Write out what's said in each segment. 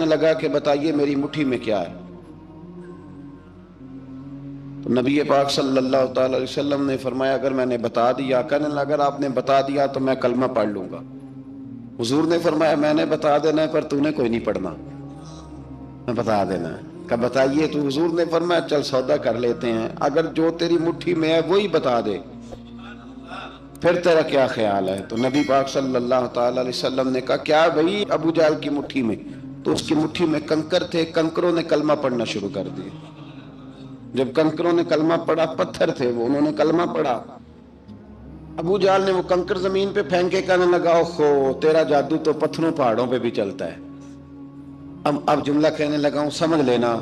لگا کہ بتائیے میری مٹھی میں کیا ہے؟ تو نبی پاک صلی اللہ تعالی علیہ وسلم نے فرمایا اگر میں نے بتا دیا، کہنے لگا اگر آپ نے بتا دیا تو میں کلمہ پڑھ لوں گا۔ حضور نے فرمایا میں نے بتا دینا ہے پر تو نے کوئی نہیں پڑھنا، میں بتا دینا ہے۔ کہ بتائیے؟ تو حضور نے فرمایا چل سودا کر لیتے ہیں، اگر جو تیری مٹھی میں ہے وہی بتا دے پھر تیرا کیا خیال ہے؟ تو نبی پاک صلی اللہ تعالی علیہ وسلم نے کہا کیا بھئی ابو جہل کی مٹھی میں؟ تو اس کی مٹھی میں کنکر تھے، کنکروں نے کلمہ پڑھنا شروع کر دیا۔ جب کنکروں نے کلمہ پڑھا، پتھر تھے وہ، انہوں نے کلمہ پڑھا، ابو جہل نے وہ کنکر زمین پہ پھینکے، کہنے لگا اوہو تیرا جادو تو پتھروں پہاڑوں پہ بھی چلتا ہے۔ اب جملہ کہنے لگا ہوں سمجھ لینا،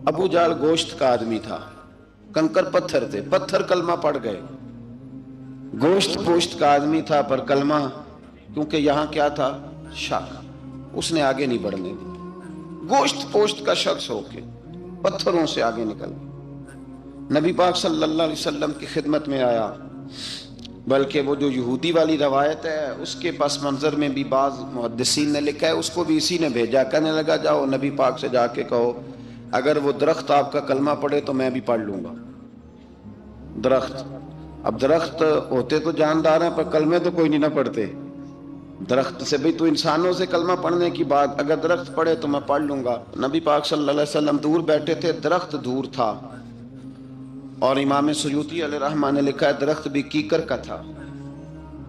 ابو جہل گوشت کا آدمی تھا، کنکر پتھر تھے، پتھر کلمہ پڑھ گئے۔ گوشت پوشت کا آدمی تھا پر کلمہ، کیونکہ یہاں کیا تھا؟ شک، اس نے آگے نہیں بڑھنے دی۔ گوشت پوشت کا شخص ہو کے پتھروں سے آگے نکل گیا، نبی پاک صلی اللہ علیہ وسلم کی خدمت میں آیا۔ بلکہ وہ جو یہودی والی روایت ہے اس کے پس منظر میں بھی بعض محدثین نے لکھا ہے، اس کو بھی اسی نے بھیجا، کہنے لگا جاؤ نبی پاک سے جا کے کہو اگر وہ درخت آپ کا کلمہ پڑھے تو میں بھی پڑھ لوں گا۔ درخت، اب درخت ہوتے تو جاندار ہیں پر کلمے تو کوئی نہیں نہ پڑھتے۔ درخت سے بھی تو انسانوں سے کلمہ پڑھنے کی بات، اگر درخت پڑھے تو میں پڑھ لوں گا۔ نبی پاک صلی اللہ علیہ وسلم دور بیٹھے تھے، درخت دور تھا، اور امام سیوطی علیہ رحمہ نے لکھا ہے درخت بھی کیکر کا تھا۔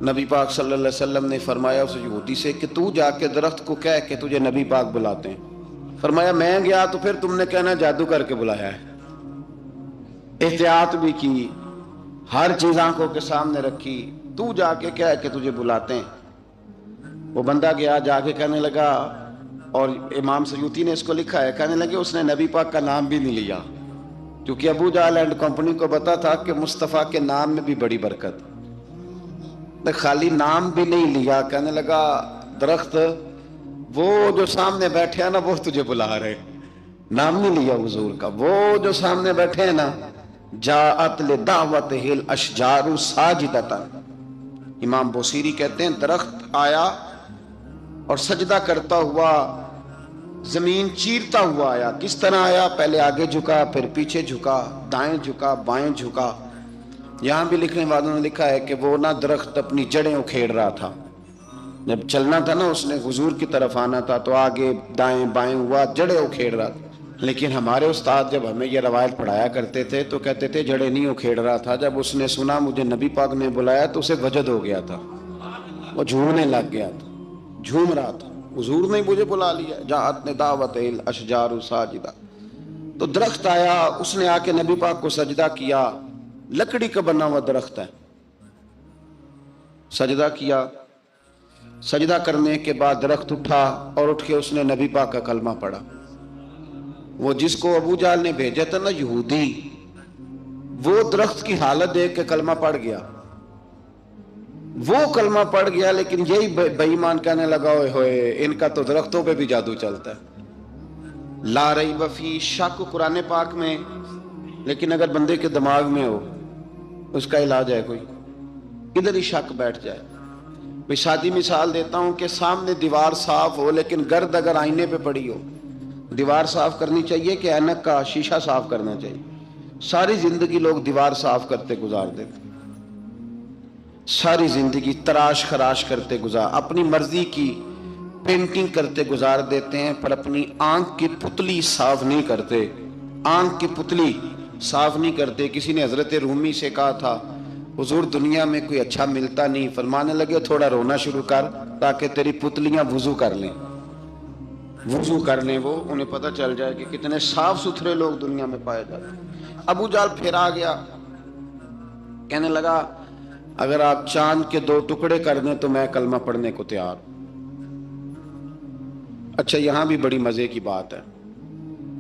نبی پاک صلی اللہ علیہ وسلم نے فرمایا اس یہودی سے کہ تو جا کے درخت کو کہہ کہ تجھے نبی پاک بلاتے ہیں۔ فرمایا میں گیا تو پھر تم نے کہنا جادو کر کے بلایا ہے۔ احتیاط بھی کی، ہر چیز آنکھوں کے سامنے رکھی، تو جا کے کہہ کہ تجھے بلاتے ہیں۔ وہ بندہ گیا، جا کے کہنے لگا، اور امام سیوطی نے اس کو لکھا ہے، کہنے لگے اس نے نبی پاک کا نام بھی نہیں لیا، کیونکہ ابو جہل اینڈ کمپنی کو پتا تھا کہ مصطفیٰ کے نام میں بھی بڑی برکت، خالی نام بھی نہیں لیا۔ کہنے لگا درخت وہ جو سامنے بیٹھے ہیں نا وہ تجھے بلا رہے، نام نہیں لیا حضور کا، وہ جو سامنے بیٹھے ہیں نا، جاءت لدعوتہ الاشجار ساجدۃ۔ امام بوصیری کہتے ہیں درخت آیا اور سجدہ کرتا ہوا، زمین چیرتا ہوا آیا۔ کس طرح آیا؟ پہلے آگے جھکا، پھر پیچھے جھکا، دائیں جھکا، بائیں جھکا۔ یہاں بھی لکھنے والوں نے لکھا ہے کہ وہ نہ درخت اپنی جڑیں اکھیڑ رہا تھا، جب چلنا تھا نا اس نے حضور کی طرف آنا تھا تو آگے دائیں بائیں ہوا، جڑیں اکھیڑ رہا تھا۔ لیکن ہمارے استاد جب ہمیں یہ روایت پڑھایا کرتے تھے تو کہتے تھے جڑیں نہیں اکھیڑ رہا تھا، جب اس نے سنا مجھے نبی پاک نے بلایا تو اسے وجد ہو گیا تھا، وہ جھومنے لگ گیا تھا، جھوم رہا تھا، حضور نے مجھے بلا لیا، جاءت لدعوتہ الاشجار ساجدہ۔ تو درخت آیا، اس نے آ کے نبی پاک کو سجدہ کیا، لکڑی کا بنا ہوا درخت ہے، سجدہ کیا۔ سجدہ کرنے کے بعد درخت اٹھا اور اٹھ کے اس نے نبی پاک کا کلمہ پڑھا۔ وہ جس کو ابو جہل نے بھیجا تھا نا یہودی، وہ درخت کی حالت دیکھ کے کلمہ پڑھ گیا، وہ کلمہ پڑھ گیا، لیکن یہی بے ایمان کہنے لگا ہوئے ہوئے ان کا تو درختوں پہ بھی جادو چلتا ہے۔ لا ریب فی، شک قرآن پاک میں، لیکن اگر بندے کے دماغ میں ہو اس کا علاج ہے کوئی، ادھر ہی شک بیٹھ جائے۔ میں سادی مثال دیتا ہوں کہ سامنے دیوار صاف ہو لیکن گرد اگر آئینے پہ پڑی ہو، دیوار صاف کرنی چاہیے کہ اینک کا شیشہ صاف کرنا چاہیے؟ ساری زندگی لوگ دیوار صاف کرتے گزار دیتے، ساری زندگی تراش خراش کرتے گزار، اپنی مرضی کی پینٹنگ کرتے گزار دیتے ہیں، پر اپنی آنکھ کی پتلی صاف نہیں کرتے، آنکھ کی پتلی صاف نہیں کرتے۔ کسی نے حضرت رومی سے کہا تھا حضور دنیا میں کوئی اچھا ملتا نہیں، فرمانے لگے تھوڑا رونا شروع کر تاکہ تیری پتلیاں وضو کر لیں، وضو کر لیں، وہ انہیں پتہ چل جائے کہ کتنے صاف ستھرے لوگ دنیا میں پائے جاتے ہیں۔ ابو جہل پھر آ گیا، کہنے لگا اگر آپ چاند کے 2 ٹکڑے کر دیں تو میں کلمہ پڑھنے کو تیار ہوں۔ اچھا یہاں بھی بڑی مزے کی بات ہے،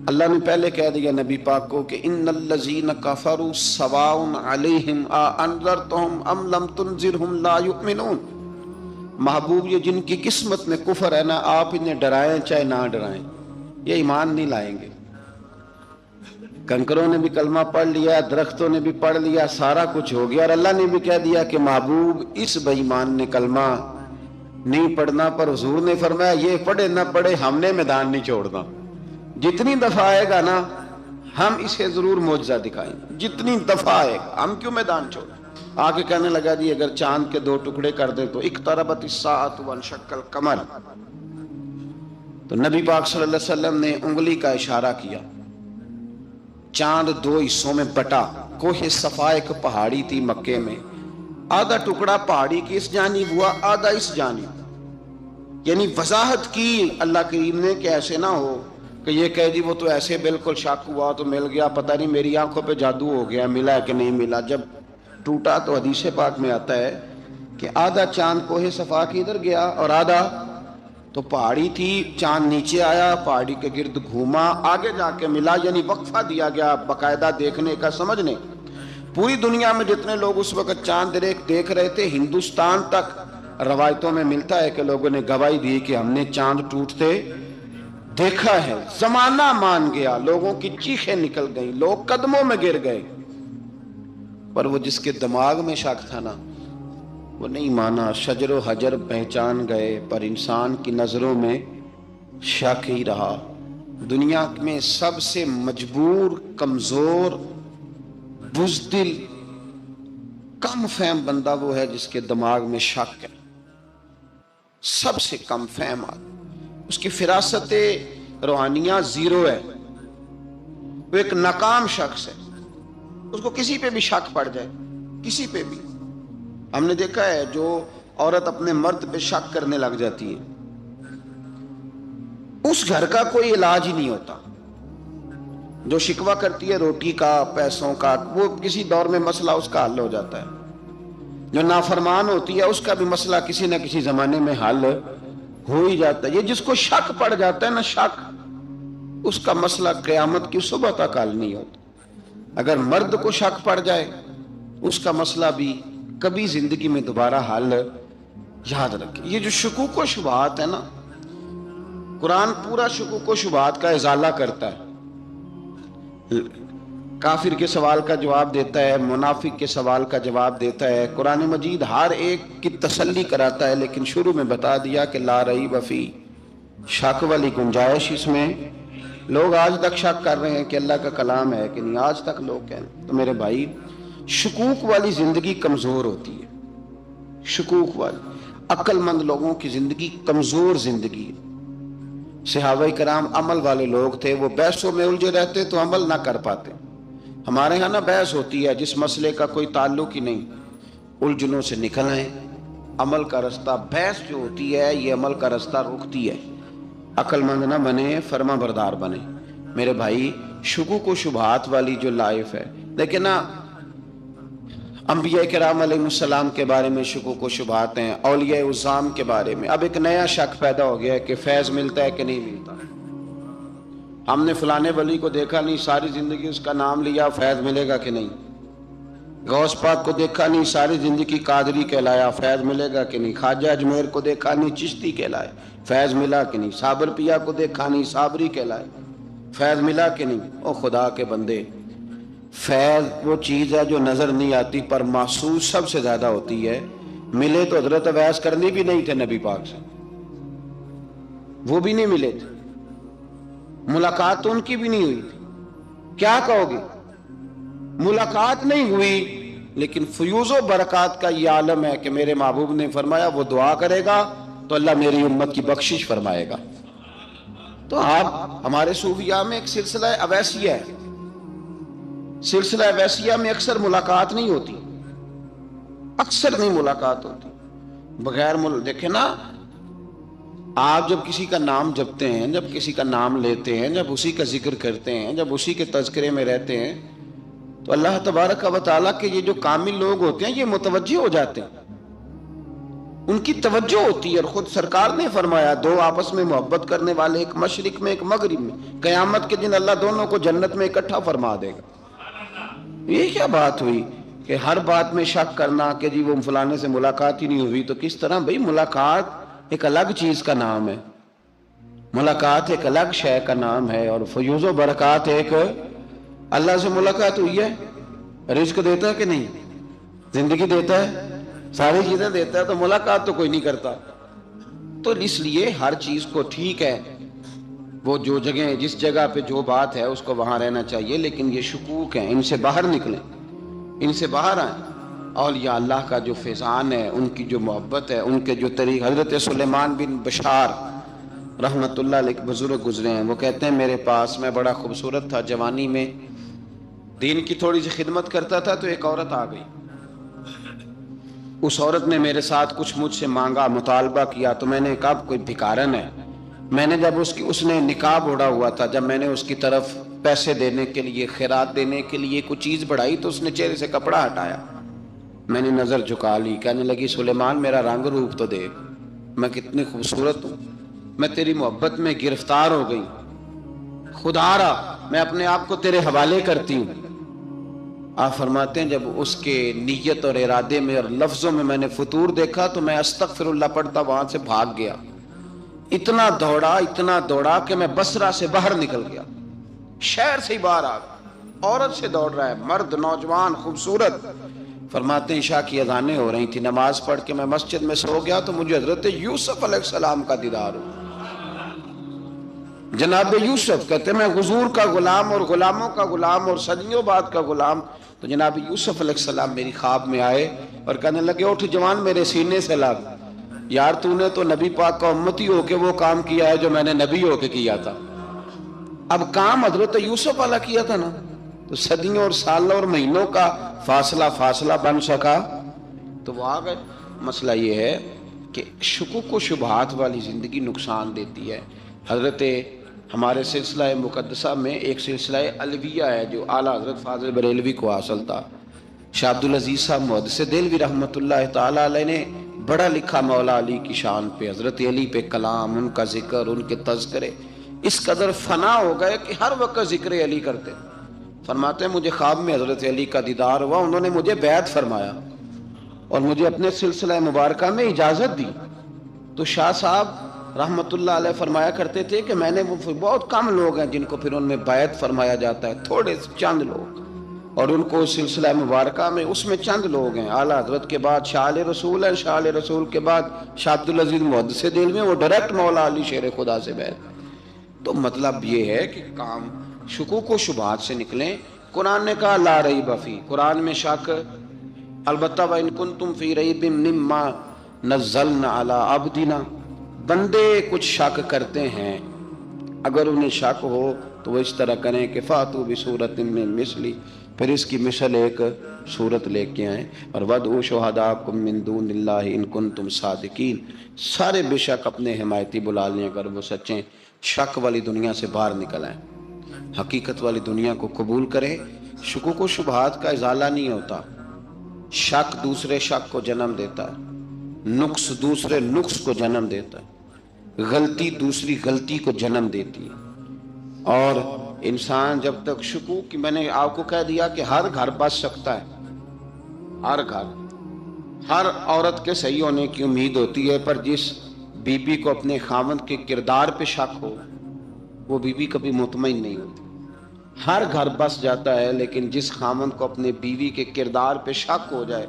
اللہ نے پہلے کہہ دیا نبی پاک کو کہ ان الذین کفروا سواء علیہم انذرتہم ام لم تنذرہم لا یؤمنون۔ محبوب یہ جن کی قسمت میں کفر ہے نا، آپ انہیں ڈرائیں چاہے نہ ڈرائیں، یہ ایمان نہیں لائیں گے۔ کنکروں نے بھی کلمہ پڑھ لیا، درختوں نے بھی پڑھ لیا، سارا کچھ ہو گیا، اور اللہ نے بھی کہہ دیا کہ محبوب اس بے ایمان نے کلمہ نہیں پڑھنا، پر حضور نے فرمایا یہ پڑھے نہ پڑھے ہم نے میدان نہیں چھوڑنا، جتنی دفعہ آئے گا نا ہم اسے ضرور معجزہ دکھائیں گے، جتنی دفعہ آئے گا ہم کیوں میدان چھوڑیں۔ آگے کہنے لگا جی اگر چاند کے 2 ٹکڑے کر دے تو اقتربت الساعۃ وانشق القمر، تو نبی پاک صلی اللہ علیہ وسلم نے انگلی کا اشارہ کیا، چاند 2 حصوں میں بٹا۔ کوہ صفا ایک پہاڑی تھی مکے میں، آدھا ٹکڑا پہاڑی کی اس جانب ہوا، آدھا اس جانب، یعنی وضاحت کی اللہ کریم نے کہ ایسے نہ ہو کہ یہ کہہ دی وہ تو ایسے بالکل شک ہوا تو مل گیا، پتہ نہیں میری آنکھوں پہ جادو ہو گیا، ملا ہے کہ نہیں ملا۔ جب ٹوٹا تو حدیث پاک میں آتا ہے کہ آدھا چاند کوہ صفا کی ادھر گیا اور آدھا تو پہاڑی تھی، چاند نیچے آیا، پہاڑی کے گرد گھوما، آگے جا کے ملا، یعنی وقفہ دیا گیا باقاعدہ دیکھنے کا، سمجھنے۔ پوری دنیا میں جتنے لوگ اس وقت چاند دیکھ رہے تھے، ہندوستان تک روایتوں میں ملتا ہے کہ لوگوں نے گواہی دی کہ ہم نے چاند ٹوٹتے دیکھا ہے۔ زمانہ مان گیا، لوگوں کی چیخیں نکل گئیں، لوگ قدموں میں گر گئے، پر وہ جس کے دماغ میں شک تھا نا وہ نہیں مانا۔ شجر و حجر پہچان گئے پر انسان کی نظروں میں شک ہی رہا۔ دنیا میں سب سے مجبور، کمزور، بزدل، کم فہم بندہ وہ ہے جس کے دماغ میں شک ہے، سب سے کم فہم آدمی، اس کی فراست روحانیہ زیرو ہے، وہ ایک ناکام شخص ہے، اس کو کسی پہ بھی شک پڑ جائے، کسی پہ بھی۔ ہم نے دیکھا ہے جو عورت اپنے مرد پہ شک کرنے لگ جاتی ہے اس گھر کا کوئی علاج ہی نہیں ہوتا۔ جو شکوہ کرتی ہے روٹی کا، پیسوں کا، وہ کسی دور میں مسئلہ اس کا حل ہو جاتا ہے۔ جو نافرمان ہوتی ہے اس کا بھی مسئلہ کسی نہ کسی زمانے میں حل ہو ہی جاتا ہے۔ یہ جس کو شک پڑ جاتا ہے نا، شک، اس کا مسئلہ قیامت کی صبح تک حل نہیں ہوتا۔ اگر مرد کو شک پڑ جائے اس کا مسئلہ بھی کبھی زندگی میں دوبارہ حل، یاد رکھیں۔ یہ جو شکوک و شبہات ہے نا، قرآن پورا شکوک و شبہات کا ازالہ کرتا ہے، کافر کے سوال کا جواب دیتا ہے، منافق کے سوال کا جواب دیتا ہے۔ قرآن مجید ہر ایک کی تسلی کراتا ہے، لیکن شروع میں بتا دیا کہ لا ریب فی، شک والی گنجائش اس میں۔ لوگ آج تک شک کر رہے ہیں کہ اللہ کا کلام ہے کہ نہیں، آج تک لوگ کہیں۔ تو میرے بھائی، شکوک والی زندگی کمزور ہوتی ہے، شکوک والی، عقل مند لوگوں کی زندگی کمزور زندگی ہے۔ صحابہ کرام عمل والے لوگ تھے، وہ بحثوں میں الجھے رہتے تو عمل نہ کر پاتے۔ ہمارے ہاں نا بحث ہوتی ہے جس مسئلے کا کوئی تعلق ہی نہیں، الجھنوں سے نکل آئیں، عمل کا رستہ، بحث جو ہوتی ہے یہ عمل کا رستہ روکتی ہے۔ عقل مند نہ بنے، فرما بردار بنے۔ میرے بھائی، شکوک و شبہات والی جو لائف ہے، لیکن نا انبیاء کرام علیہ السلام کے بارے میں شکوک و شبہات ہیں، اولیاء عظام کے بارے میں۔ اب ایک نیا شک پیدا ہو گیا ہے کہ فیض ملتا ہے کہ نہیں ملتا۔ ہم نے فلانے ولی کو دیکھا نہیں، ساری زندگی اس کا نام لیا، فیض ملے گا کہ نہیں؟ غوث پاک کو دیکھا نہیں، ساری زندگی قادری کہلایا، فیض ملے گا کہ نہیں؟ خواجہ اجمیر کو دیکھا نہیں، چشتی کہلائے، فیض ملا کہ نہیں؟ صابر پیا کو دیکھا نہیں، صابری کہلائے، فیض ملا کہ نہیں؟ او خدا کے بندے، فیض وہ چیز ہے جو نظر نہیں آتی پر محسوس سب سے زیادہ ہوتی ہے۔ ملے تو حضرت اویس کرنی بھی نہیں تھے نبی پاک سے، وہ بھی نہیں ملے تھے، ملاقات تو ان کی بھی نہیں ہوئی تھی۔ کیا کہو گے؟ ملاقات نہیں ہوئی، لیکن فیوز و برکات کا یہ عالم ہے کہ میرے محبوب نے فرمایا وہ دعا کرے گا تو اللہ میری امت کی بخشش فرمائے گا۔ تو آپ ہمارے صوفیاء میں ایک سلسلہ اویسیہ ہے، سلسلہ اویسیہ میں اکثر ملاقات نہیں ہوتی، اکثر نہیں ملاقات ہوتی بغیر دیکھیں نا، آپ جب کسی کا نام جپتے ہیں، جب کسی کا نام لیتے ہیں، جب اسی کا ذکر کرتے ہیں، جب اسی کے تذکرے میں رہتے ہیں، تو اللہ تبارک و تعالیٰ کے یہ جو کامل لوگ ہوتے ہیں یہ متوجہ ہو جاتے ہیں، ان کی توجہ ہوتی ہے۔ اور خود سرکار نے فرمایا 2 آپس میں محبت کرنے والے، ایک مشرق میں ایک مغرب میں، قیامت کے دن اللہ دونوں کو جنت میں اکٹھا فرما دے گا۔ یہ کیا بات ہوئی کہ ہر بات میں شک کرنا کہ جی وہ فلانے سے ملاقات ہی نہیں ہوئی؟ تو کس طرح بھئی، ملاقات ایک الگ چیز کا نام ہے، ملاقات ایک الگ شے کا نام ہے، اور فیوز و برکات ایک، اللہ سے ملاقات ہوئی ہے، رزق دیتا ہے کہ نہیں؟ زندگی دیتا ہے، ساری چیزیں دیتا ہے، تو ملاقات تو کوئی نہیں کرتا۔ تو اس لیے ہر چیز کو ٹھیک ہے، وہ جو جگہ جس جگہ پہ جو بات ہے اس کو وہاں رہنا چاہیے، لیکن یہ شکوک ہیں، ان سے باہر نکلیں، ان سے باہر آئیں۔ اولیاء اللہ کا جو فیضان ہے، ان کی جو محبت ہے، ان کے جو طریق، حضرت سلیمان بن بشار رحمت اللہ علیہ بزرگ گزرے ہیں، وہ کہتے ہیں میرے پاس، میں بڑا خوبصورت تھا، جوانی میں دین کی تھوڑی سی خدمت کرتا تھا، تو ایک عورت آ گئی، اس عورت نے میرے ساتھ کچھ مجھ سے مانگا، مطالبہ کیا، تو میں نے کہا کوئی بھکارن ہے۔ میں نے جب اس نے نقاب اوڑھا ہوا تھا، جب میں نے اس کی طرف پیسے دینے کے لیے، خیرات دینے کے لیے کوئی چیز بڑھائی، تو اس نے چہرے سے کپڑا ہٹایا، میں نے نظر جھکا لی، کہنے لگی سلیمان میرا رنگ روپ تو دیکھ، میں کتنی خوبصورت ہوں، میں تیری محبت میں گرفتار ہو گئی، خدا را میں اپنے آپ کو تیرے حوالے کرتی ہوں۔ آپ فرماتے ہیں جب اس کے نیت اور ارادے میں اور لفظوں میں میں نے فطور دیکھا، تو میں استغفر اللہ پڑھتا وہاں سے بھاگ گیا، اتنا دوڑا کہ میں بصرہ سے باہر نکل گیا، شہر سے ہی باہر آ گیا، عورت سے دوڑ رہا ہے، مرد، نوجوان، خوبصورت۔ فرماتے ہیں عشاء کی اذانیں ہو رہی تھی، نماز پڑھ کے میں مسجد میں سو گیا، تو مجھے حضرت یوسف علیہ السلام کا دیدار ہوا۔ جناب یوسف کہتے ہیں میں حضور کا غلام اور غلاموں کا غلام اور صدیوں بعد کا غلام، تو جناب یوسف علیہ السلام میری خواب میں آئے اور کہنے لگے اٹھ جوان، میرے سینے سے لگ، یار تو نے تو نبی پاک کا امتی ہو کے وہ کام کیا ہے جو میں نے نبی ہو کے کیا تھا۔ اب کام حضرت یوسف والا کیا تھا نا، تو صدیوں اور سالوں اور مہینوں کا فاصلہ بن سکا، تو وہ آ گئے۔ مسئلہ یہ ہے کہ شکوک و شبہات والی زندگی نقصان دیتی ہے۔ حضرت ہمارے سلسلہ مقدسہ میں ایک سلسلہ علویہ ہے جو اعلیٰ حضرت فاضل بریلوی کو حاصل تھا، شاہ عبدالعزیز صاحب محدث دہلوی رحمۃ اللہ تعالیٰ علیہ نے بڑا لکھا مولا علی کی شان پہ، حضرت علی پہ کلام، ان کا ذکر، ان کے تذکرے اس قدر فنا ہو گئے کہ ہر وقت ذکر علی کرتے۔ فرماتے ہیں مجھے خواب میں حضرت علی کا دیدار ہوا، انہوں نے مجھے بیعت فرمایا اور مجھے اپنے سلسلہ مبارکہ میں اجازت دی۔ تو شاہ صاحب رحمت اللہ علیہ فرمایا کرتے تھے کہ میں نے وہ بہت کم لوگ ہیں جن کو پھر ان میں بیعت فرمایا جاتا ہے، تھوڑے چند لوگ، اور ان کو سلسلہ مبارکہ میں اس میں چند لوگ ہیں۔ اعلیٰ حضرت کے بعد شاہ علیہ رسول ہے، شاہ علیہ رسول کے بعد شاہ عبدالعزیز محدث دہلوی، وہ ڈائریکٹ مولا علی شیر خدا سے بیعت۔ تو مطلب یہ ہے کہ کام شکوک و شبہات سے نکلیں۔ قرآن نے کہا لا ریب فیہ، قرآن میں شک البتہ وَإِن كُنتُمْ فِي رَيْبٍ مِّمَّا نَزَّلْنَا عَلَىٰ عَبْدِنَا، بندے کچھ شک کرتے ہیں، اگر انہیں شک ہو تو وہ اس طرح کریں کہ فَأْتُوا بِسُورَةٍ مِّن مِّثْلِهِ، پھر اس کی مثل ایک صورت لے کے آئیں، اور وَادْعُوا شُهَدَاءَكُم مِّن دُونِ اللَّهِ إِن كُنتُمْ صَادِقِينَ، سارے بے شک اپنے حمایتی بلا لیں اگر وہ سچیں۔ شک والی دنیا سے باہر نکل آئیں، حقیقت والی دنیا کو قبول کریں۔ شکوک و شبہات کا ازالہ نہیں ہوتا، شک دوسرے شک کو جنم دیتا ہے، نقص دوسرے نقص کو جنم دیتا ہے، غلطی دوسری غلطی کو جنم دیتی ہے۔ اور انسان جب تک شکوک، میں نے آپ کو کہہ دیا کہ ہر گھر بس سکتا ہے، ہر گھر، ہر عورت کے صحیح ہونے کی امید ہوتی ہے، پر جس بی بی کو اپنے خاوند کے کردار پہ شک ہو وہ بی بی کبھی مطمئن نہیں ہوتی۔ ہر گھر بس جاتا ہے، لیکن جس خاوند کو اپنے بیوی کے کردار پہ شک ہو جائے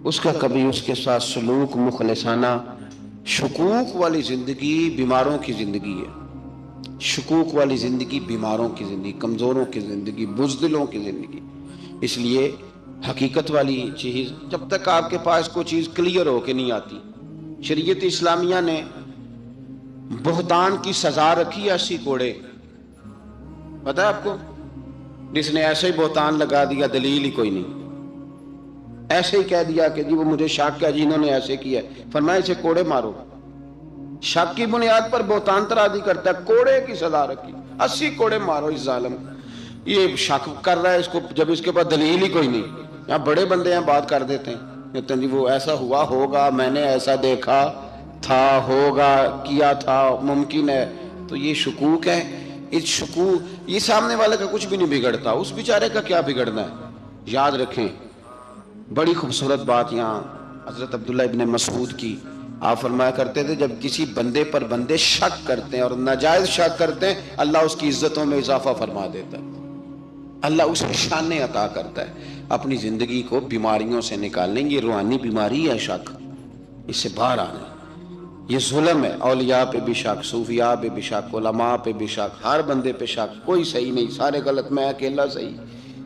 اس کا کبھی اس کے ساتھ سلوک مخلصانہ۔ شکوک والی زندگی بیماروں کی زندگی ہے، شکوک والی زندگی بیماروں کی زندگی، کمزوروں کی زندگی، بزدلوں کی زندگی۔ اس لیے حقیقت والی چیز جب تک آپ کے پاس کوئی چیز کلیئر ہو کے نہیں آتی، شریعت اسلامیہ نے بہتان کی سزا رکھی ہے 80 کوڑے، پتہ ہے آپ کو؟ جس نے ایسے ہی بہتان لگا دیا، دلیل ہی کوئی نہیں، ایسے ہی کہہ دیا کہ جی وہ مجھے شک ہے، جی انہوں نے ایسے کیا ہے، فرمایا اسے کوڑے مارو۔ شک کی بنیاد پر بہتان ترازی کرتا ہے، کوڑے کی سزا رکھی، 80 کوڑے مارو اس ظالم۔ یہ شک کر رہا ہے اس کو، جب اس کے پاس دلیل ہی کوئی نہیں۔ یہاں بڑے بندے ہیں بات کر دیتے ہیں، کہتے ہیں جی وہ ایسا ہوا ہوگا، میں نے ایسا دیکھا تھا، ہوگا، کیا تھا، ممکن ہے۔ تو یہ شکوک ہے۔ اس شکوک، یہ سامنے والے کا کچھ بھی نہیں بگڑتا، اس بیچارے کا کیا بگڑنا ہے۔ یاد رکھیں بڑی خوبصورت بات یہاں حضرت عبداللہ ابن مسعود کی، آپ فرمایا کرتے تھے جب کسی بندے پر بندے شک کرتے ہیں اور ناجائز شک کرتے ہیں، اللہ اس کی عزتوں میں اضافہ فرما دیتا ہے، اللہ اسے شانیں عطا کرتا ہے۔ اپنی زندگی کو بیماریوں سے نکالنے، یہ روحانی بیماری ہے شک، اس سے باہر آنا۔ یہ ظلم ہے، اولیاء پہ بھی شک، صوفیاء پہ بھی شک، علماء پہ بھی شک، ہر بندے پہ شک، کوئی صحیح نہیں، سارے غلط، میں اکیلا صحیح۔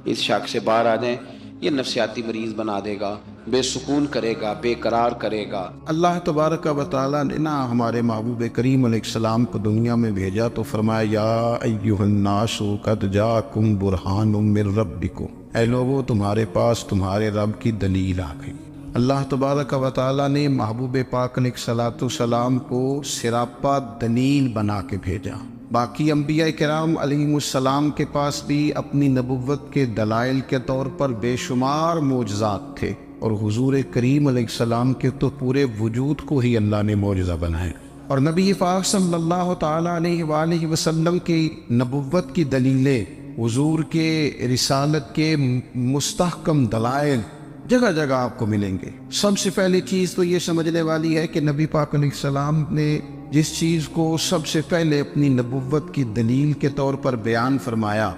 اس شک سے باہر آ جائیں، یہ نفسیاتی مریض بنا دے گا، بے سکون کرے گا، بے قرار کرے گا۔ اللہ تبارک و تعالیٰ نے ہمارے محبوب کریم علیہ السلام کو دنیا میں بھیجا تو فرمایا یا ایھا الناس قد جاءکم برہان من ربکم، اے لوگو تمہارے پاس تمہارے رب کی دلیل آ گئی۔ اللہ تبارک و تعالیٰ نے محبوب پاک علیہ الصلوۃ والسلام کو سراپا دلیل بنا کے بھیجا۔ باقی انبیاء کرام علیہم السلام کے پاس بھی اپنی نبوت کے دلائل کے طور پر بے شمار معجزات تھے، اور حضور کریم علیہ السلام کے تو پورے وجود کو ہی اللہ نے معجزہ بنایا۔ اور نبی پاک صلی اللہ تعالیٰ علیہ وآلہ وسلم کی نبوت کی دلیلیں، حضور کے رسالت کے مستحکم دلائل جگہ جگہ آپ کو ملیں گے۔ سب سے پہلی چیز تو یہ سمجھنے والی ہے کہ نبی پاک علیہ السلام نے جس چیز کو سب سے پہلے اپنی نبوت کی دلیل کے طور پر بیان فرمایا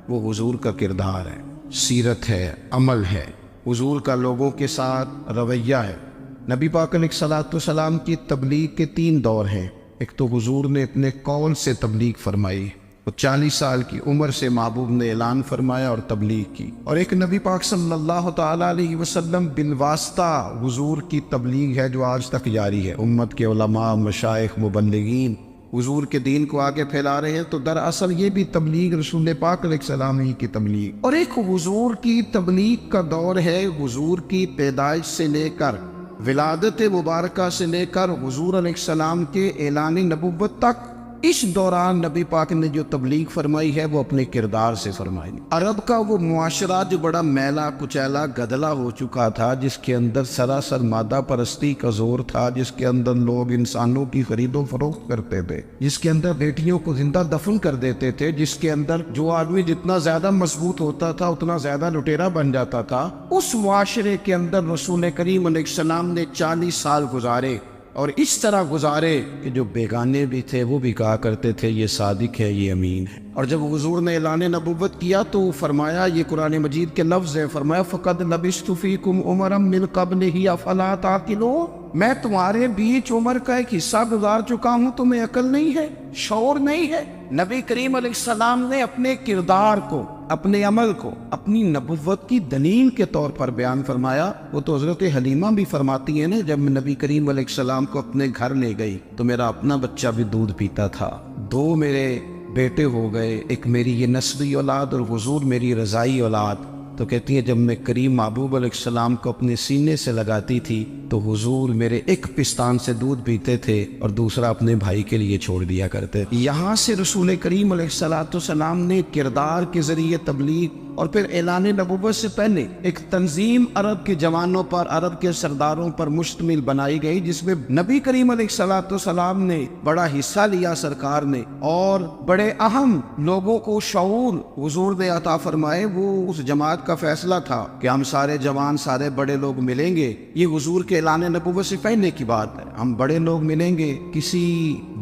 وہ حضور کا کردار ہے، سیرت ہے، عمل ہے، حضور کا لوگوں کے ساتھ رویہ ہے۔ نبی پاک علیہ الصلوۃ والسلام کی تبلیغ کے 3 دور ہیں۔ ایک تو حضور نے اپنے قول سے تبلیغ فرمائی، وہ 40 سال کی عمر سے محبوب نے اعلان فرمایا اور تبلیغ کی، اور ایک نبی پاک صلی اللہ تعالیٰ علیہ وسلم بالواسطہ حضور کی تبلیغ ہے جو آج تک جاری ہے۔ امت کے علماء، مشائخ، مبلغین حضور کے دین کو آگے پھیلا رہے ہیں، تو دراصل یہ بھی تبلیغ رسول پاک علیہ السلام ہی کی تبلیغ۔ اور ایک حضور کی تبلیغ کا دور ہے، حضور کی پیدائش سے لے کر ولادت مبارکہ سے لے کر حضور علیہ السلام کے اعلان نبوت تک۔ اس دوران نبی پاک نے جو تبلیغ فرمائی ہے وہ اپنے کردار سے فرمائی۔ عرب کا وہ معاشرہ جو بڑا میلا کچیلا گدلا ہو چکا تھا، جس کے اندر سراسر مادہ پرستی کا زور تھا، جس کے اندر لوگ انسانوں کی خرید و فروخت کرتے تھے، جس کے اندر بیٹیوں کو زندہ دفن کر دیتے تھے، جس کے اندر جو آدمی جتنا زیادہ مضبوط ہوتا تھا اتنا زیادہ لٹیرا بن جاتا تھا، اس معاشرے کے اندر رسول کریم علیہ السلام نے 40 سال گزارے، اور اس طرح گزارے کہ جو بیگانے بھی تھے وہ بھی کہا کرتے تھے یہ صادق ہے، یہ امین ہے۔ اور جب حضور نے اعلان نبوت کیا تو فرمایا، یہ قرآن مجید کے لفظ ہے، فرمایا فَقَدْ لَبِثْتُ فِيكُمْ عُمَرًا مِّن قَبْلِهِ أَفَلَا تَعْقِلُونَ، میں تمہارے بیچ عمر کا ایک حصہ گزار چکا ہوں، تمہیں عقل نہیں ہے، شعور نہیں ہے۔ نبی کریم علیہ السلام نے اپنے کردار کو، اپنے عمل کو اپنی نبوت کی دلیل کے طور پر بیان فرمایا۔ وہ تو حضرت حلیمہ بھی فرماتی ہیں نا، جب میں نبی کریم علیہ السلام کو اپنے گھر لے گئی تو میرا اپنا بچہ بھی دودھ پیتا تھا، 2 میرے بیٹے ہو گئے، ایک میری یہ نسبی اولاد اور حضور میری رضائی اولاد۔ تو کہتی ہیں جب میں کریم محبوب علیہ السلام کو اپنے سینے سے لگاتی تھی تو حضور میرے ایک پستان سے دودھ پیتے تھے اور دوسرا اپنے بھائی کے لیے چھوڑ دیا کرتے۔ یہاں سے رسول کریم علیہ السلام نے کردار کے ذریعے تبلیغ اور پھر اعلان نبوت سے پہلے ایک تنظیم عرب کے جوانوں پر، عرب کے سرداروں پر مشتمل بنائی گئی، جس میں نبی کریم علیہ السلام نے بڑا حصہ لیا، سرکار نے، اور بڑے اہم لوگوں کو شعور حضور نے عطا فرمائے۔ وہ اس جماعت کا فیصلہ تھا کہ ہم سارے جوان، سارے بڑے لوگ ملیں گے، یہ حضور کے اعلان نبوت سے پہلے کی بات ہے، ہم بڑے لوگ ملیں گے، کسی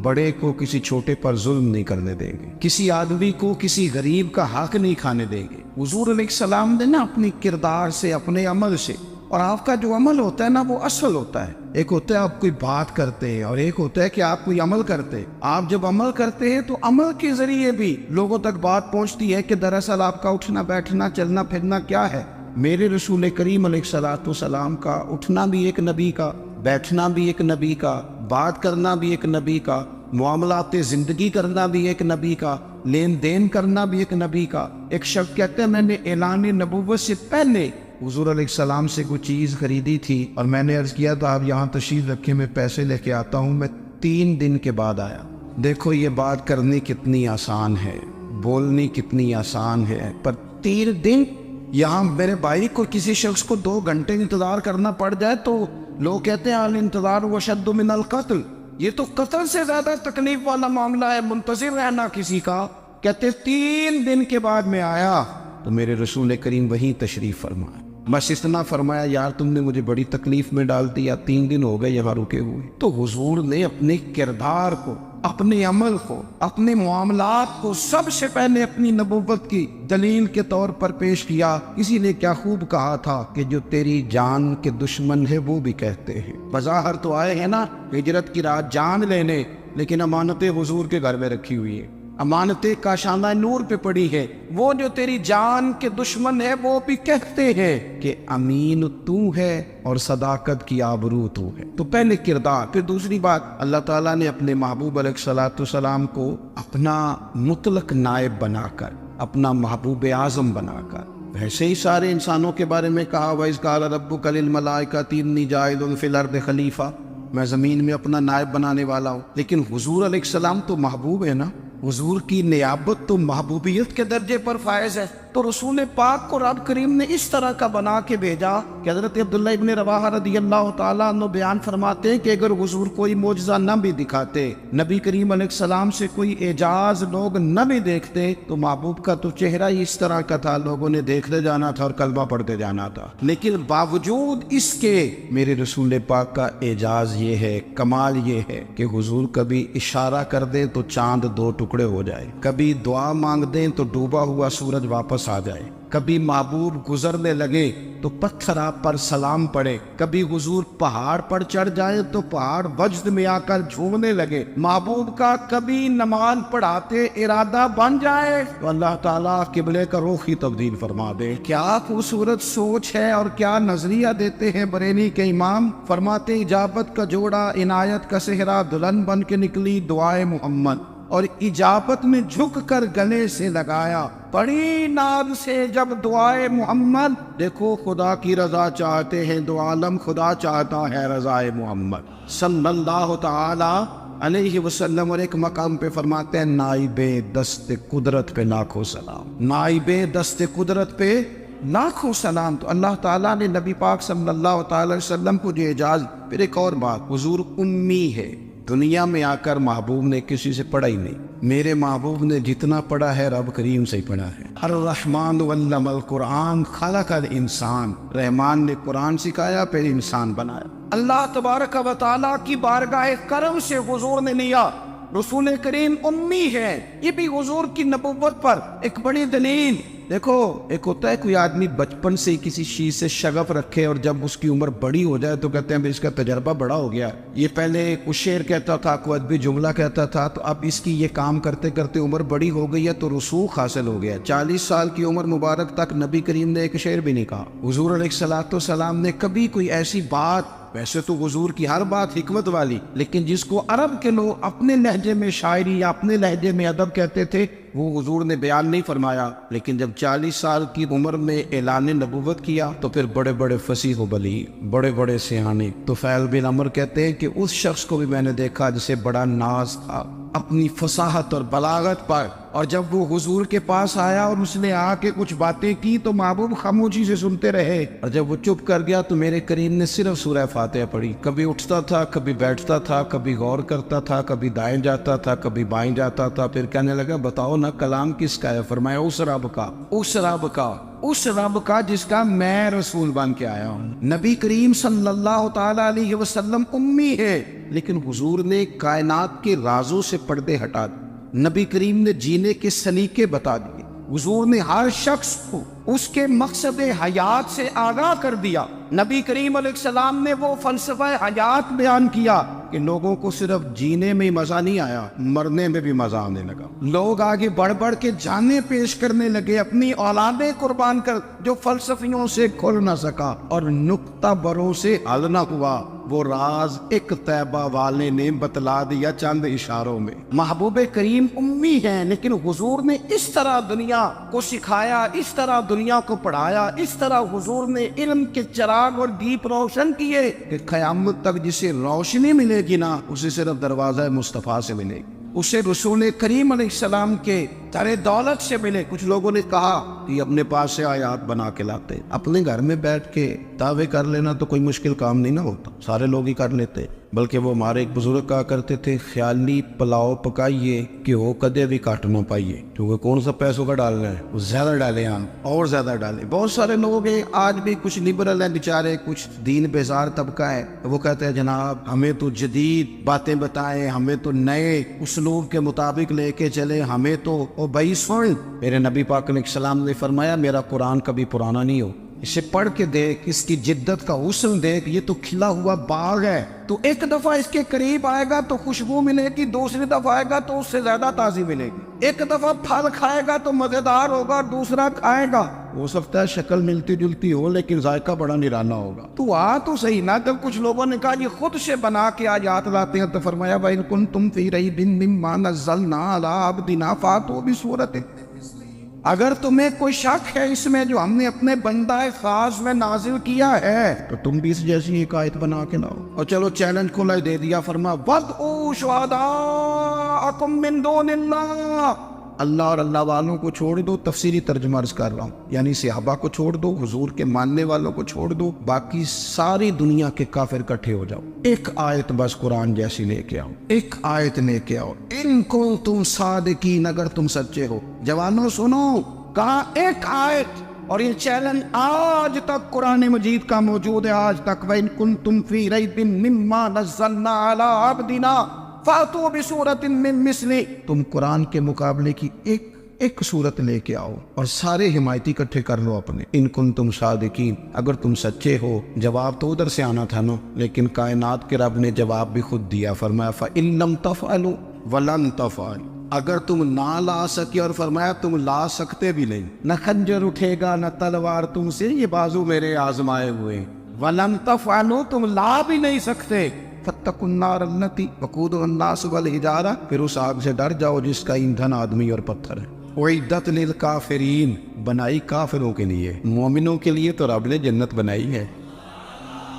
بڑے کو کسی چھوٹے پر ظلم نہیں کرنے دیں گے، کسی آدمی کو کسی غریب کا حق نہیں کھانے دیں گے۔ حضور علیہ السلام نے اپنی کردار سے، اپنے عمل سے، اور آپ کا جو عمل ہوتا ہے وہ اصل ہوتا ہے۔ ایک ہوتا ہے آپ کوئی بات کرتے ہیں اور ایک ہوتا ہے کہ آپ کوئی عمل کرتے ہیں۔ آپ جب عمل کرتے ہیں تو عمل کے ذریعے بھی لوگوں تک بات پہنچتی ہے کہ دراصل آپ کا اٹھنا بیٹھنا، چلنا پھرنا کیا ہے۔ میرے رسول کریم علیہ السلام کا اٹھنا بھی ایک نبی کا، بیٹھنا بھی ایک نبی کا، بات کرنا بھی ایک نبی کا، معاملات زندگی کرنا بھی ایک نبی کا، لین دین کرنا بھی ایک نبی کا۔ ایک شخص کہتے ہیں میں نے اعلان نبوت سے پہلے حضور علیہ السلام سے کوئی چیز خریدی تھی اور میں نے عرض کیا تھا آپ یہاں تشریف رکھے، میں پیسے لے کے آتا ہوں، میں 3 دن کے بعد آیا۔ دیکھو یہ بات کرنی کتنی آسان ہے، بولنی کتنی آسان ہے، پر 3 دن یہاں میرے بھائی کو کسی شخص کو 2 گھنٹے انتظار کرنا پڑ جائے تو لوگ کہتے ہیں الانتظار وشد من القتل، یہ تو قتل سے زیادہ تکلیف والا معاملہ ہے، منتظر رہنا کسی کا۔ کہتے 3 دن کے بعد میں آیا تو میرے رسول کریم وہیں تشریف فرمایا، بس اتنا فرمایا یار تم نے مجھے بڑی تکلیف میں ڈال دیا، 3 دن ہو گئے یہاں رکے ہوئے۔ تو حضور نے اپنے کردار کو، اپنے عمل کو، اپنے معاملات کو سب سے پہلے اپنی نبوت کی دلیل کے طور پر پیش کیا۔ کسی نے کیا خوب کہا تھا کہ جو تیری جان کے دشمن ہے وہ بھی کہتے ہیں، بظاہر تو آئے ہیں نا ہجرت کی رات جان لینے، لیکن امانتیں حضور کے گھر میں رکھی ہوئی ہیں، امانتیں کاشانہ نور پہ پڑی ہے۔ وہ جو تیری جان کے دشمن ہے وہ بھی کہتے ہیں کہ امین تو ہے اور صداقت کی آبرو تو ہے۔ تو پہلے کردار، پھر دوسری بات، اللہ تعالیٰ نے اپنے محبوب علیہ السلام کو اپنا مطلق نائب بنا کر، اپنا محبوب اعظم بنا کر، ویسے ہی سارے انسانوں کے بارے میں کہا وَإِذْ قَالَ رَبُّكَ لِلْمَلَائِكَةِ إِنِّي جَاعِلٌ فِي الْأَرْضِ خَلِيفَةً، میں زمین میں اپنا نائب بنانے والا ہوں۔ لیکن حضور علیہ السلام تو محبوب ہے نا، حضور کی نیابت تو محبوبیت کے درجے پر فائز ہے۔ تو رسول پاک کو رب کریم نے اس طرح کا بنا کے بھیجا کہ حضرت عبداللہ ابن رواحہ رضی اللہ تعالیٰ عنہ بیان فرماتے ہیں کہ اگر حضور کوئی معجزہ نہ بھی دکھاتے، نبی کریم علیہ السلام سے کوئی اعجاز لوگ نہ بھی دیکھتے، تو محبوب کا تو چہرہ ہی اس طرح کا تھا، لوگوں نے دیکھتے جانا تھا اور کلمہ پڑھتے جانا تھا۔ لیکن باوجود اس کے میرے رسول پاک کا اعجاز یہ ہے، کمال یہ ہے کہ حضور کبھی اشارہ کر دیں تو چاند دو ٹکڑے ہو جائے، کبھی دعا مانگ دیں تو ڈوبا ہوا سورج واپس آ جائے، کبھی محبوب گزرنے لگے تو پتھر آپ پر سلام پڑے، کبھی حضور پہاڑ پر چڑھ جائے تو پہاڑ وجد میں آ کر جھومنے لگے، محبوب کا کبھی نماز پڑھاتے ارادہ بن جائے تو اللہ تعالیٰ قبلے کا رخ ہی تبدیل فرما دے۔ کیا خوبصورت سوچ ہے اور کیا نظریہ دیتے ہیں بریلی کے امام، فرماتے اجابت کا جوڑا عنایت کا صحرا دلہن بن کے نکلی دعائے محمد، اور اجابت میں جھک کر گلے سے لگایا بڑی ناز سے جب دعائے محمد، دیکھو خدا کی رضا چاہتے ہیں دو عالم، خدا چاہتا ہے رضائے محمد صلی اللہ تعالی علیہ وسلم۔ اور ایک مقام پہ فرماتے ہیں نائب دست قدرت پہ لاکھوں سلام، نائب دست قدرت پہ لاکھوں سلام۔ تو اللہ تعالیٰ نے نبی پاک صلی اللہ تعالی علیہ وسلم کو جو اعجاز۔ پھر ایک اور بات، حضور امی ہے، دنیا میں آ کر محبوب نے کسی سے پڑھا ہی نہیں، میرے محبوب نے جتنا پڑھا ہے رب کریم سے ہی پڑھا ہے۔ الرحمن علم القرآن خلق الانسان، رحمان نے قرآن سکھایا پھر انسان بنایا۔ اللہ تبارک و تعالیٰ کی بارگاہ کرم سے حضور نے لیا، رسول کریم امی ہے، یہ بھی حضور کی نبوت پر ایک بڑی دلیل۔ دیکھو ایک ہوتا ہے کوئی آدمی بچپن سے کسی چیز سے شغف رکھے اور جب اس کی عمر بڑی ہو جائے تو کہتے ہیں اس کا تجربہ بڑا ہو گیا، یہ پہلے کچھ شعر کہتا تھا، کوئی ادبی جملہ کہتا تھا، تو اب اس کی یہ کام کرتے کرتے عمر بڑی ہو گئی ہے تو رسوخ حاصل ہو گیا۔ 40 سال کی عمر مبارک تک نبی کریم نے ایک شعر بھی نہیں کہا، حضور علیہ السلام نے کبھی کوئی ایسی بات، ویسے تو حضور کی ہر بات حکمت والی، لیکن جس کو عرب کے لوگ اپنے لہجے میں شاعری یا اپنے لہجے میں ادب کہتے تھے وہ حضور نے بیان نہیں فرمایا۔ لیکن جب 40 سال کی عمر میں اعلان نبوت کیا تو پھر بڑے بڑے فصیح و بلیغ، بڑے بڑے سیانے، طفیل بن عمر کہتے ہیں کہ اس شخص کو بھی میں نے دیکھا جسے بڑا ناز تھا اپنی فصاحت اور بلاغت پر، اور جب وہ حضور کے پاس آیا اور اس نے آ کے کچھ باتیں کی تو محبوب خاموشی سے سنتے رہے، اور جب وہ چپ کر گیا تو میرے کریم نے صرف سورہ فاتحہ پڑھی، کبھی اٹھتا تھا، کبھی بیٹھتا تھا، کبھی غور کرتا تھا، کبھی دائیں جاتا تھا، کبھی بائیں جاتا تھا، پھر کہنے لگا بتاؤ نا کلام کس کا ہے؟ فرمایا اس رب کا، اس رب کا، اس رب کا جس کا میں رسول بن کے آیا ہوں۔ نبی کریم صلی اللہ تعالی علیہ وسلم امی ہے، لیکن حضور نے کائنات کے رازوں سے پردے ہٹا دیے، نبی کریم نے جینے کے سلیقے بتا دیے، حضور نے ہر شخص کو اس کے مقصد حیات سے آگاہ کر دیا۔ نبی کریم علیہ السلام نے وہ فلسفہ حیات بیان کیا کہ لوگوں کو صرف جینے میں مزہ نہیں آیا، مرنے میں بھی مزہ آنے لگا۔ لوگ آگے بڑھ بڑھ کے جانیں پیش کرنے لگے، اپنی اولادیں قربان کر، جو فلسفیوں سے کھل نہ سکا اور نکتہ بروں سے حل نہ ہوا، وہ راز ایک طیبہ والے نے بتلا دیا چند اشاروں میں۔ محبوب کریم امی ہیں، لیکن حضور نے اس طرح دنیا کو سکھایا، اس طرح دنیا کو پڑھایا، اس طرح حضور نے علم کے چراغ اور دیپ روشن کیے کہ قیامت تک جسے روشنی ملے گی نا اسے صرف دروازہ مصطفیٰ سے ملے گی، اسے رسول کریم علیہ السلام کے در دولت سے ملے۔ کچھ لوگوں نے کہا یہ اپنے پاس سے آیات بنا کے لاتے. اپنے گھر میں بیٹھ کے دعوے کر لینا تو کوئی مشکل کام نہیں نہ ہوتا, سارے لوگ ہی کر لیتے. بلکہ وہ ہمارے ایک بزرگ کہا کرتے تھے, خیالی پلاؤ پکائیے کہ وہ کدے بھی کاٹ نہ پائیے, کیونکہ کون سا پیسوں کا ڈالنا ہے, وہ زیادہ ڈالیں آپ اور زیادہ ڈالیں. بہت سارے لوگ ہیں آج بھی, کچھ لبرل ہیں بیچارے, کچھ دین بیزار طبقہ ہے, وہ کہتے ہیں جناب ہمیں تو جدید باتیں بتائیں, ہمیں تو نئے اسلوب کے مطابق لے کے چلے, ہمیں تو او بھائی سن, میرے نبی پاک علیہ السلام نے فرمایا میرا قرآن کبھی پرانا نہیں ہو, اسے پڑھ کے دیکھ, اس کی جدت کا حسن دیکھ, یہ تو کھلا ہوا باغ ہے, تو ایک دفعہ اس کے قریب آئے گا تو خوشبو ملے گی, دوسری دفعہ آئے گا تو اس سے زیادہ تازی ملے گی, ایک دفعہ پھل کھائے گا تو مزیدار ہوگا, دوسرا کھائے گا ہو سکتا ہے شکل ملتی جلتی ہو لیکن ذائقہ بڑا نرالا ہوگا. تو تو صحیح نا. جب کچھ لوگوں نے کہا یہ خود سے بنا کے آیات لاتے ہیں تو فرمایا وَإِن كُنتُمْ فِي رَيْبٍ مِّمَّا نَزَّلْنَا عَلَىٰ عَبْدِنَا فَأْتُوا بِسُورَةٍ, اگر تمہیں کوئی شک ہے اس میں جو ہم نے اپنے بندہ خاص میں نازل کیا ہے تو تم بھی اس جیسی ایک آیت بنا کے لاؤ. اور چلو چیلنج کھلا دے دیا, فرما وَادْعُوا شُهَدَاءَكُم مِّن دُونِ اللَّهِ, اللہ اور اللہ والوں کو چھوڑ دو, تفسیری ترجمہ عرض کر رہا ہوں, یعنی صحابہ کو چھوڑ دو, حضور کے ماننے والوں کو چھوڑ دو, باقی ساری دنیا کے کافر اکٹھے ہو جاؤ, ایک آیت بس قرآن جیسی لے کے آؤ, ایک آیت لے کے آؤ. ان کنتم صادقین, اگر تم سچے ہو. جوانوں سنو, کہا ایک آیت, اور یہ چیلنج آج تک قرآن مجید کا موجود ہے, آج تک. وَإِن كُنتُمْ فِي رَيْبٍ مِّمَّا نَزَّلْنَا عَلَىٰ عَبْدِنَا فَأْتُوا بِسُورَةٍ مِّن مِّثْلِهِ, تم قرآن کے مقابلے کی ایک صورت لے کے آؤ اور سارے حمایتی اکٹھے کر لو اپنے. ان کنتم صادقین, اگر تم سچے ہو. جواب تو ادھر سے آنا تھا نا, لیکن کائنات کے رب نے جواب بھی خود دیا, فرمایا فَإِن لَّمْ تَفْعَلُوا وَلَن تَفْعَلُوا, اگر تم نہ لا سکے, اور فرمایا تم لا سکتے بھی نہیں, نہ خنجر اٹھے گا نہ تلوار تم سے, یہ بازو میرے آزمائے ہوئے. وَلَن تَفْعَلُوا, تم لا بھی نہیں سکتے. فَاتَّقُوا النَّارَ الَّتِي وَقُودُهَا النَّاسُ وَالْحِجَارَةُ, پھر اس آگ سے ڈر جاؤ جس کا ایندھن آدمی اور پتھر ہے. اُعِدَّتْ لِلْكَافِرِينَ, بنائی کافروں کے لیے, مومنوں کے لیے تو رب نے جنت بنائی ہے.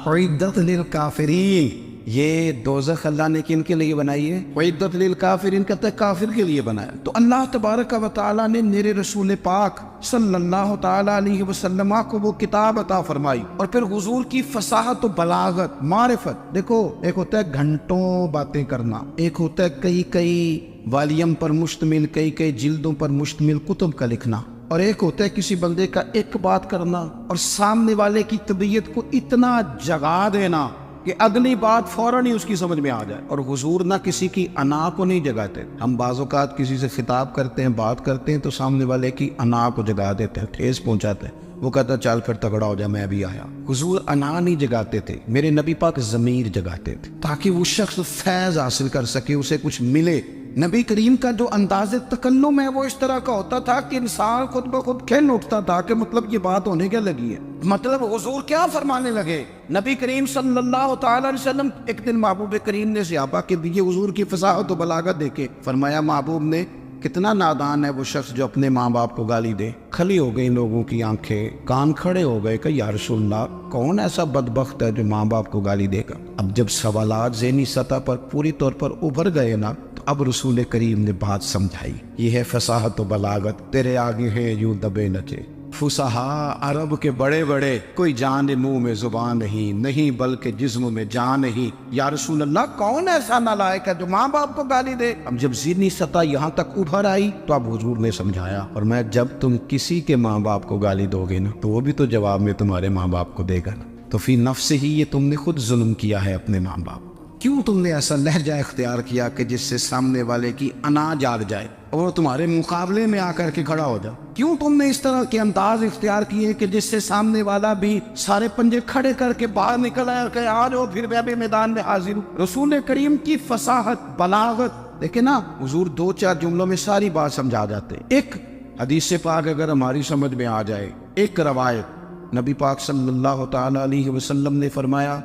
اُعِدَّتْ لِلْكَافِرِينَ, یہ دوزخ اللہ نے کن کے لیے بنائی ہے؟ اُعِدَّتْ لِلْكَافِرِينَ کہتے ہیں کافر کے لیے بنایا. تو اللہ تبارک و تعالیٰ نے میرے رسول پاک صلی اللہ تعالیٰ علیہ وسلم کو وہ کتاب عطا فرمائی, اور پھر حضور کی فصاحت و بلاغت, معرفت. دیکھو ایک ہوتا ہے گھنٹوں باتیں کرنا, ایک ہوتا ہے کئی والیم پر مشتمل, کئی جلدوں پر مشتمل کتب کا لکھنا, اور ایک ہوتا ہے کسی بندے کا ایک بات کرنا اور سامنے والے کی طبیعت کو اتنا جگا دینا کہ اگلی بات فوراً ہی اس کی سمجھ میں آ جائے. اور حضور نہ کسی کی انا کو نہیں جگاتے. ہم بعض اوقات کسی سے خطاب کرتے ہیں, بات کرتے ہیں تو سامنے والے کی انا کو جگا دیتے ہیں, ٹھیس پہنچاتے ہیں, وہ کہتا چل پھر تگڑا ہو جائے میں بھی آیا. حضور انا نہیں جگاتے تھے, میرے نبی پاک ضمیر جگاتے تھے تاکہ وہ شخص فیض حاصل کر سکے, اسے کچھ ملے. نبی کریم کا جو انداز تکلم ہے وہ اس طرح کا ہوتا تھا کہ انسان خود بخود کھل اٹھتا تھا کہ مطلب یہ بات ہونے کیا لگی ہے, مطلب حضور کیا فرمانے لگے. نبی کریم صلی اللہ تعالی علیہ وسلم, ایک دن محبوب کریم نے صحابہ کے دیے حضور کی فصاحت و بلاغت دیکھے, فرمایا محبوب نے کتنا نادان ہے وہ شخص جو اپنے ماں باپ کو گالی دے. کھلی ہو گئی لوگوں کی آنکھیں, کان کھڑے ہو گئے کہ یا رسول اللہ کون ایسا بدبخت ہے جو ماں باپ کو گالی دے گا. اب جب سوالات ذہنی سطح پر پوری طور پر ابھر گئے نا, تو اب رسول کریم نے بات سمجھائی. یہ ہے فصاحت و بلاغت, تیرے آگے ہے یوں دبے نچے. فصحا عرب کے بڑے بڑے, کوئی جان منہ میں زبان نہیں بلکہ جسم میں جان نہیں. یا رسول اللہ کون ایسا نالائق ہے جو ماں باپ کو گالی دے. اب جب ذہنی سطح یہاں تک ابھر آئی تو اب حضور نے سمجھایا, اور میں جب تم کسی کے ماں باپ کو گالی دو گے نا تو وہ بھی تو جواب میں تمہارے ماں باپ کو دے گا نا. تو فی نفس ہی یہ تم نے خود ظلم کیا ہے اپنے ماں باپ. کیوں تم نے ایسا لہجہ اختیار کیا کہ جس سے سامنے والے کی انا جاگ جائے اور وہ تمہارے مقابلے میں آ کر کے کھڑا ہو جائے؟ کیوں تم نے اس طرح کے انداز اختیار کیے کہ جس سے سامنے والا بھی سارے پنجے کھڑے کر کے باہر نکل آئے کہ آ جاؤ پھر میں بھی میدان میں حاضر ہوں. رسول کریم کی فصاحت بلاغت دیکھیں نا, حضور 2-4 جملوں میں ساری بات سمجھا جاتے. ایک حدیث پاک اگر ہماری سمجھ میں آ جائے, ایک روایت, نبی پاک صلی اللہ تعالی علیہ وسلم نے فرمایا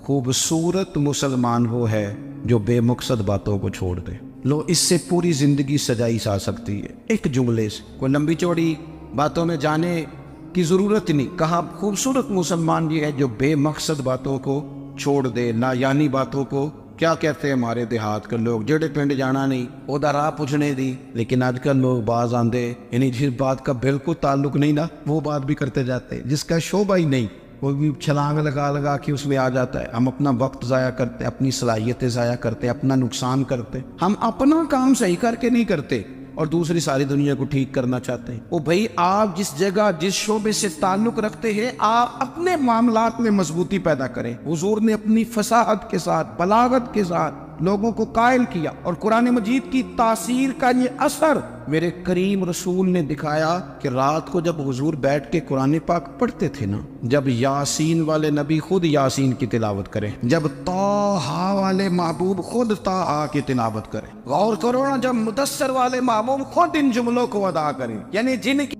خوبصورت مسلمان وہ ہے جو بے مقصد باتوں کو چھوڑ دے. لو اس سے پوری زندگی سجائی جا سکتی ہے ایک جملے سے, کوئی لمبی چوڑی باتوں میں جانے کی ضرورت نہیں. کہا خوبصورت مسلمان یہ ہے جو بے مقصد باتوں کو چھوڑ دے, لا یعنی باتوں کو کیا کہتے ہیں ہمارے دیہات کے لوگ جڑے پنڈ جانا نہیں وہ راہ پوچھنے دی، لیکن آج کل لوگ باز آندے یعنی جس بات کا بالکل تعلق نہیں نا وہ بات بھی کرتے جاتے ہیں، جس کا شعبہ ہی نہیں وہ بھی چھلانگ لگا کے اس میں آ جاتا ہے۔ ہم اپنا وقت ضائع کرتے، اپنی صلاحیتیں ضائع کرتے، اپنا نقصان کرتے، ہم اپنا کام صحیح کر کے نہیں کرتے اور دوسری ساری دنیا کو ٹھیک کرنا چاہتے ہیں۔ وہ بھائی آپ جس جگہ جس شعبے سے تعلق رکھتے ہیں آپ اپنے معاملات میں مضبوطی پیدا کریں۔ حضور نے اپنی فصاحت کے ساتھ بلاغت کے ساتھ لوگوں کو قائل کیا، اور قرآن مجید کی تاثیر کا یہ اثر میرے کریم رسول نے دکھایا کہ رات کو جب حضور بیٹھ کے قرآن پاک پڑھتے تھے نا، جب یاسین والے نبی خود یاسین کی تلاوت کریں، جب طٰہٰ والے محبوب خود طٰہٰ کی تلاوت کریں، غور کرو نا جب مدثر والے محبوب خود ان جملوں کو ادا کریں، یعنی جن کی